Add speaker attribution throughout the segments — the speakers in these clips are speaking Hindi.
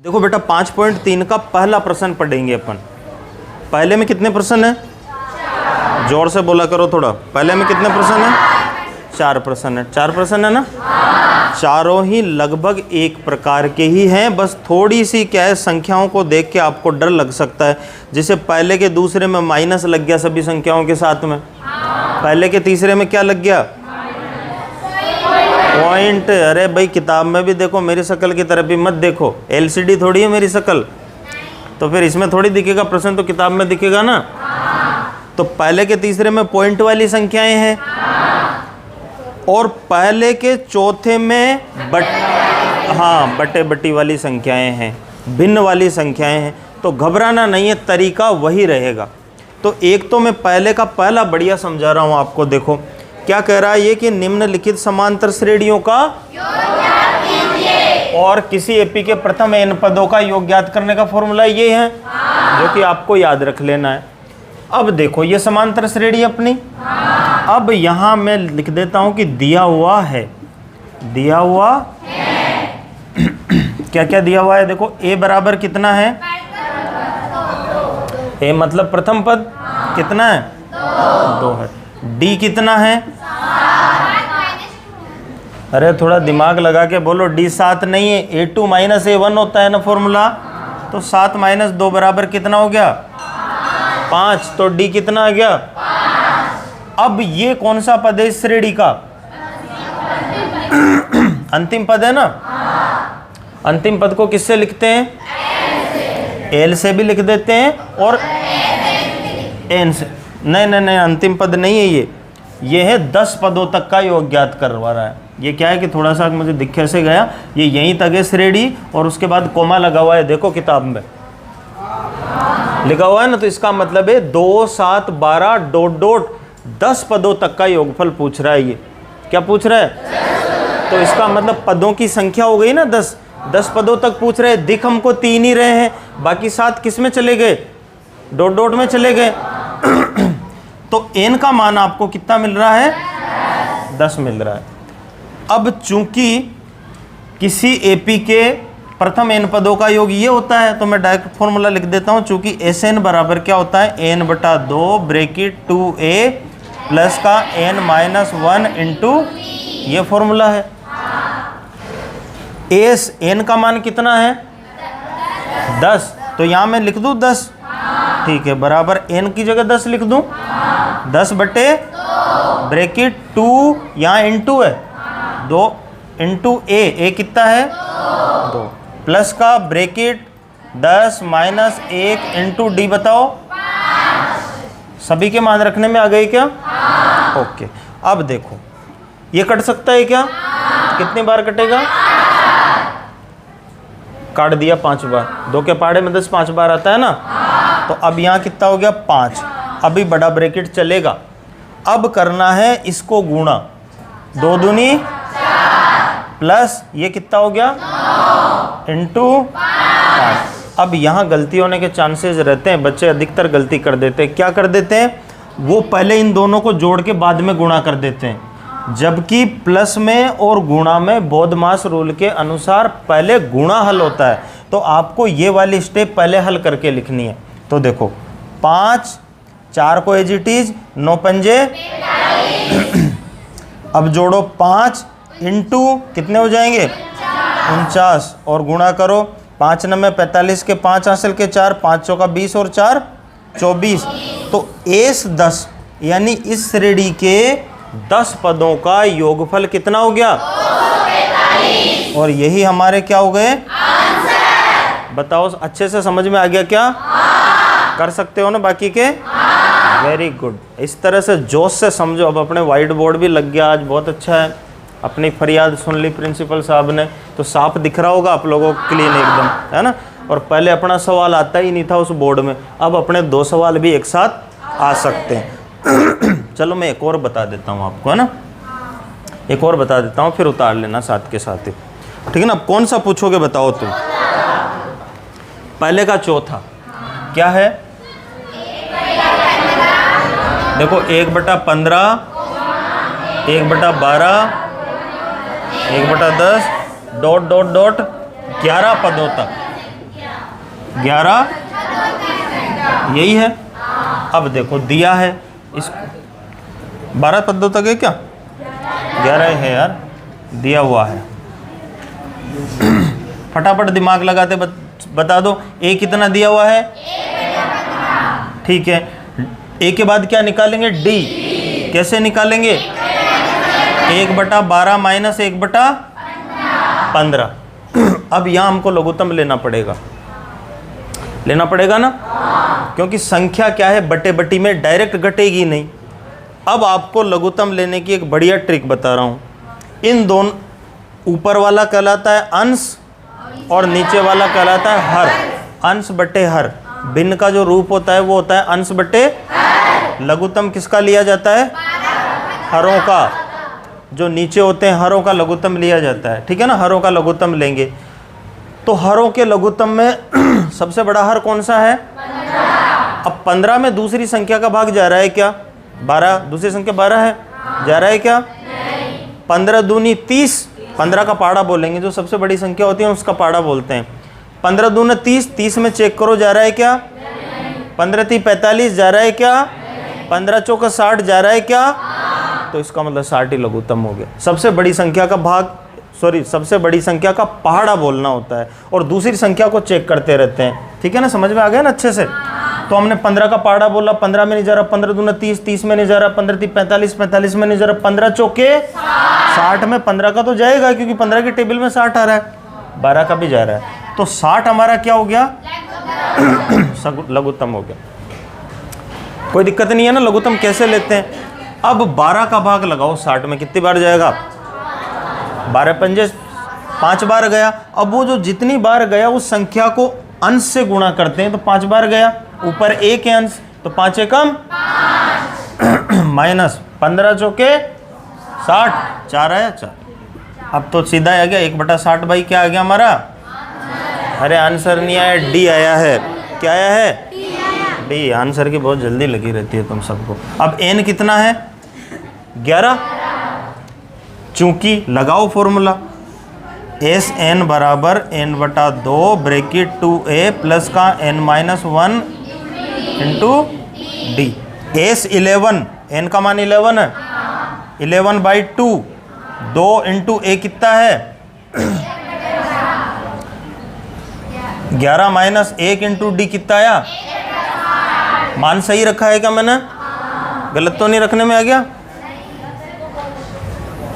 Speaker 1: देखो बेटा 5.3 का पहला प्रश्न पढ़ेंगे अपन। पहले में कितने प्रश्न है? जोर से बोला करो थोड़ा। पहले में कितने प्रश्न है? 4 प्रश्न है। 4 प्रश्न है ना? चारों ही लगभग एक प्रकार के ही हैं, बस थोड़ी सी क्या है, संख्याओं को देख के आपको डर लग सकता है। जैसे पहले के दूसरे में माइनस लग गया सभी संख्याओं के साथ में, पहले के तीसरे में क्या लग गया? पॉइंट। अरे भाई किताब में भी देखो, मेरी शक्ल की तरफ भी मत देखो, एलसीडी थोड़ी है मेरी शक्ल, तो फिर इसमें थोड़ी दिखेगा प्रश्न, तो किताब में दिखेगा ना। तो पहले के तीसरे में पॉइंट वाली संख्याएं हैं और पहले के चौथे में बटे बटी वाली संख्याएं हैं, भिन्न वाली संख्याएं हैं। तो घबराना नहीं है, तरीका वही रहेगा। तो एक तो मैं पहले का पहला बढ़िया समझा रहा हूँ आपको। देखो क्या कह रहा है ये कि निम्नलिखित समांतर श्रेणियों का और किसी एपी के प्रथम n पदों का योग ज्ञात करने का फॉर्मूला ये है, जो कि आपको याद रख लेना है। अब देखो ये समांतर श्रेणी अपनी, अब यहां मैं लिख देता हूं कि दिया हुआ है, दिया हुआ क्या क्या दिया हुआ है? देखो a बराबर कितना है? a मतलब प्रथम पद कितना है? 2 है। d कितना है? अरे थोड़ा दिमाग लगा के बोलो, d 7 नहीं है, a2 माइनस a1 होता है ना फॉर्मूला। तो 7 माइनस 2 बराबर कितना हो गया? 5। तो d कितना आ गया? अब ये कौन सा पद है इस श्रेणी का? अंतिम पद है ना। अंतिम पद को किससे लिखते हैं? l से भी लिख देते हैं और n से। नहीं, अंतिम पद नहीं है ये है 10 पदों तक का योग ज्ञात करवा रहा है। ये क्या है कि थोड़ा सा मुझे दिख कैसे गया, ये यहीं तक है श्रेणी और उसके बाद कोमा लगा हुआ है, देखो किताब में लिखा हुआ है ना। तो इसका मतलब है 2, 7, 12 डॉट डॉट 10 पदों तक का योगफल पूछ रहा है। ये क्या पूछ रहा है? तो इसका मतलब पदों की संख्या हो गई ना 10 पदों तक पूछ रहे हैं। दिख हमको 3 ही रहे हैं, बाकी 7 किस में चले गए? डॉट डॉट में चले गए। तो n का मान आपको कितना मिल रहा है? 10 मिल रहा है। अब चूंकि किसी एपी के प्रथम n पदों का योग ये होता है, तो मैं डायरेक्ट फॉर्मूला लिख देता हूं। चूंकि Sn बराबर क्या होता है? n बटा 2 ब्रैकेट 2a प्लस का n माइनस 1 इंटू ये फॉर्मूला है। n का मान कितना है? 10। तो यहां मैं लिख दूं 10, ठीक है, बराबर n की जगह 10 लिख दूं। 10 बटे ब्रैकेट 2 यहाँ इंटू है 2 इंटू a कितना है? 2 प्लस का ब्रैकेट 10 माइनस 1 इंटू डी बताओ। सभी के मान रखने में आ गए क्या? ओके। अब देखो ये कट सकता है क्या? कितनी बार कटेगा? काट दिया 5 बार। 2 के पहाड़े में 10 5 बार आता है ना। तो अब यहाँ कितना हो गया? 5। अभी बड़ा ब्रैकेट चलेगा। अब करना है इसको गुणा, 2 दूनी प्लस ये कितना हो गया? इंटू 5। अब यहाँ गलती होने के चांसेस रहते हैं, बच्चे अधिकतर गलती कर देते हैं। क्या कर देते हैं? वो पहले इन दोनों को जोड़ के बाद में गुणा कर देते हैं, जबकि प्लस में और गुणा में बोधमास रूल के अनुसार पहले गुणा हल होता है। तो आपको ये वाली स्टेप पहले हल करके लिखनी है। तो देखो 5, 4 को एज इट इज, 9 पंजे अब जोड़ो 5 इंटू कितने हो जाएंगे? 49 और गुणा करो 5 9 45 के 5 हासिल के 4, 5 चौका 20 और 4 24। तो एस 10 यानी इस श्रेणी के 10 पदों का योगफल कितना हो गया? 245। और यही हमारे क्या हो गए? बताओ अच्छे से समझ में आ गया क्या? कर सकते हो ना बाकी के? Very good. इस तरह से जोश से समझो। अब अपने वाइट बोर्ड भी लग गया आज, बहुत अच्छा है। अपनी फरियाद सुन ली प्रिंसिपल साहब ने, तो साफ दिख रहा होगा आप लोगों को, क्लीन एकदम, है ना। और पहले अपना सवाल आता ही नहीं था उस बोर्ड में, अब अपने 2 सवाल भी एक साथ आ सकते हैं। चलो मैं एक और बता देता हूँ आपको, है ना, एक और बता देता हूँ, फिर उतार लेना साथ के साथ ही, ठीक है ना। कौन सा पूछोगे बताओ तुम? पहले का चौथा क्या है? देखो 1/15, 1/12, 1/10 डॉट डॉट डॉट 11 पदों तक 11, यही है। अब देखो दिया है इस 12 पदों तक है क्या? 11 है यार, दिया हुआ है। फटाफट दिमाग लगाते बता दो ए कितना दिया हुआ है? ठीक है, ए के बाद क्या निकालेंगे? डी। कैसे निकालेंगे? 1/12 माइनस 1/15। अब यहाँ हमको लघुत्तम लेना पड़ेगा ना, क्योंकि संख्या क्या है, बटे बटी में डायरेक्ट घटेगी नहीं। अब आपको लघुत्तम लेने की एक बढ़िया ट्रिक बता रहा हूँ। इन दोनों, ऊपर वाला कहलाता है अंश और नीचे वाला कहलाता है हर। अंश बटे हर, भिन्न का जो रूप होता है वो होता है अंश बटे। लघुत्तम किसका लिया जाता है? हरों का। जो नीचे होते हैं हरों का लघुत्तम लिया जाता है, ठीक है ना। हरों का लघुत्तम लेंगे तो हरों के लघुत्तम में सबसे बड़ा हर कौन सा है? 15। अब 15 में दूसरी संख्या का भाग जा रहा है क्या? 12। दूसरी संख्या 12 है, जा रहा है क्या? 15 दूनी 30। 15 का पाड़ा बोलेंगे, जो सबसे बड़ी संख्या होती है उसका पाड़ा बोलते हैं। 15 दूना 30, 30 में चेक करो जा रहा है क्या? 15 3 45 जा रहा है क्या? 15 चौका 60 जा रहा है क्या? तो इसका मतलब 60 ही लघुत्तम हो गया। सबसे बड़ी संख्या का भाग, सबसे बड़ी संख्या का पहाड़ा बोलना होता है और दूसरी संख्या को चेक करते रहते हैं, ठीक है ना। समझ में आ गया ना अच्छे से? तो हमने 15 का पहाड़ा बोला, 15 में नहीं जा रहा, 15 दूना 30, 30 में नहीं जा रहा, 15 3 45, 45 में नहीं जा रहा, 15 चौके 60 में 15 का तो जाएगा क्योंकि 15 के टेबल में 60 आ रहा है, 12 का भी जा रहा है, तो 60 हमारा क्या हो गया? लघुत्तम हो गया। कोई दिक्कत नहीं है ना। लघुत्तम कैसे लेते हैं? अब 12 का भाग लगाओ 60 में, कितनी बार जाएगा? 12 पंजे 5 बार गया। अब वो जो जितनी बार गया उस संख्या को अंश से गुणा करते हैं तो 5 बार गया। ऊपर 1 है अंश तो 5 एकम 5 माइनस 15 चौके 60, 4 आया 4। अब तो सीधा आ गया 1/60 भाई क्या आ गया हमारा? अरे आंसर नहीं आया, डी आया है। क्या आया है? डी। आंसर की बहुत जल्दी लगी रहती है तुम सबको। अब n कितना है? 11। चूंकि लगाओ फॉर्मूला, एस एन बराबर n/2 ब्रैकेट 2a प्लस का n-1 into D. S 11, n का मान 11 है, 11/2, 2 इंटू a कितना है? 11 माइनस 1 इंटू डी कितना आया? मान सही रखा है क्या मैंने? गलत तो नहीं रखने में आ गया?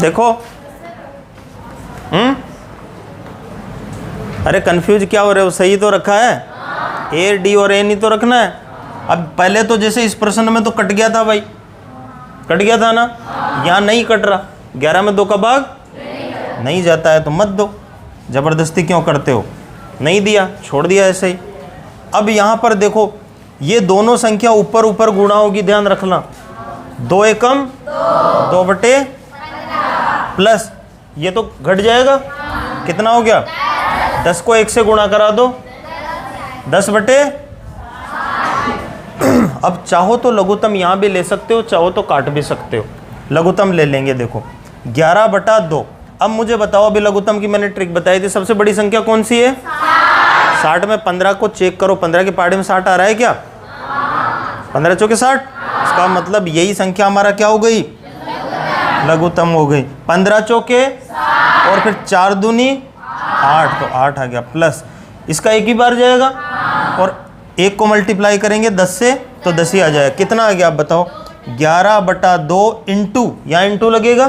Speaker 1: देखो अरे कंफ्यूज क्या हो रहे हो? सही तो रखा है, ए डी और ए नहीं तो रखना है। अब पहले तो जैसे इस प्रश्न में तो कट गया था भाई, कट गया था ना, यहाँ नहीं कट रहा। 11 में 2 का भाग नहीं जाता है तो मत दो, जबरदस्ती क्यों करते हो? नहीं दिया, छोड़ दिया ऐसे ही। अब यहाँ पर देखो ये दोनों संख्या ऊपर ऊपर गुणा होगी, ध्यान रखना। 2 एकम 2/, प्लस ये तो घट जाएगा, कितना हो गया? 10 को 1 से गुणा करा दो, 10/। अब चाहो तो लघुत्तम यहाँ भी ले सकते हो, चाहो तो काट भी सकते हो। लघुत्तम ले लेंगे, देखो 11/2। अब मुझे बताओ, अभी लघुत्तम की मैंने ट्रिक बताई थी, सबसे बड़ी संख्या कौन सी है? 60 में 15 को चेक करो, 15 के पहाड़े में 60 आ रहा है क्या? 15 चौके 60, इसका मतलब यही संख्या हमारा क्या हो गई? लघुत्तम हो गई। 15 चौके और फिर 4 दूनी 8, तो 8 आ गया, प्लस इसका एक ही बार जाएगा और 1 को मल्टीप्लाई करेंगे 10 से तो 10 ही आ जाएगा। कितना आ गया आप बताओ? 11/2 इंटू, यहाँ इंटू लगेगा,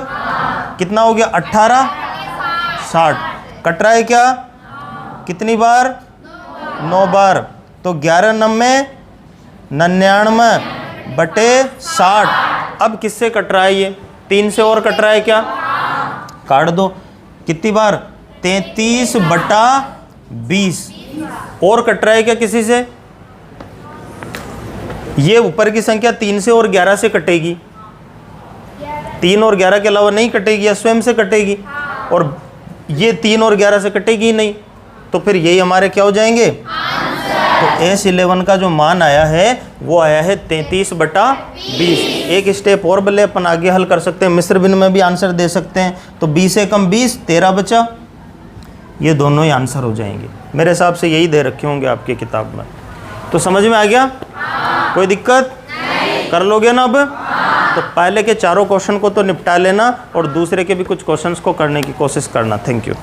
Speaker 1: कितना हो गया? 18 60। कट रहा है क्या? कितनी बार? 9 बार। तो 11/99/60। अब किससे कट रहा है ये? 3 से और कट रहा है क्या? काट दो। कितनी बार? 33/20। और कट रहा है क्या किसी से? ये ऊपर की संख्या 3 से और 11 से कटेगी, 3 और 11 के अलावा नहीं कटेगी, या स्वयं से कटेगी, और ये 3 और 11 से कटेगी नहीं, तो फिर यही हमारे क्या हो जाएंगे? तो S11 का जो मान आया है वो आया है 33/20। एक स्टेप और भले अपन आगे हल कर सकते हैं, मिश्र भिन्न में भी आंसर दे सकते हैं। तो 20 से कम 20, 13 बचा, ये दोनों ही आंसर हो जाएंगे। मेरे हिसाब से यही दे रखे होंगे आपकी किताब में। तो समझ में आ गया? कोई दिक्कत? कर लोगे ना अब? तो पहले के चारों क्वेश्चन को तो निपटा लेना और दूसरे के भी कुछ क्वेश्चंस को करने की कोशिश करना। Thank you.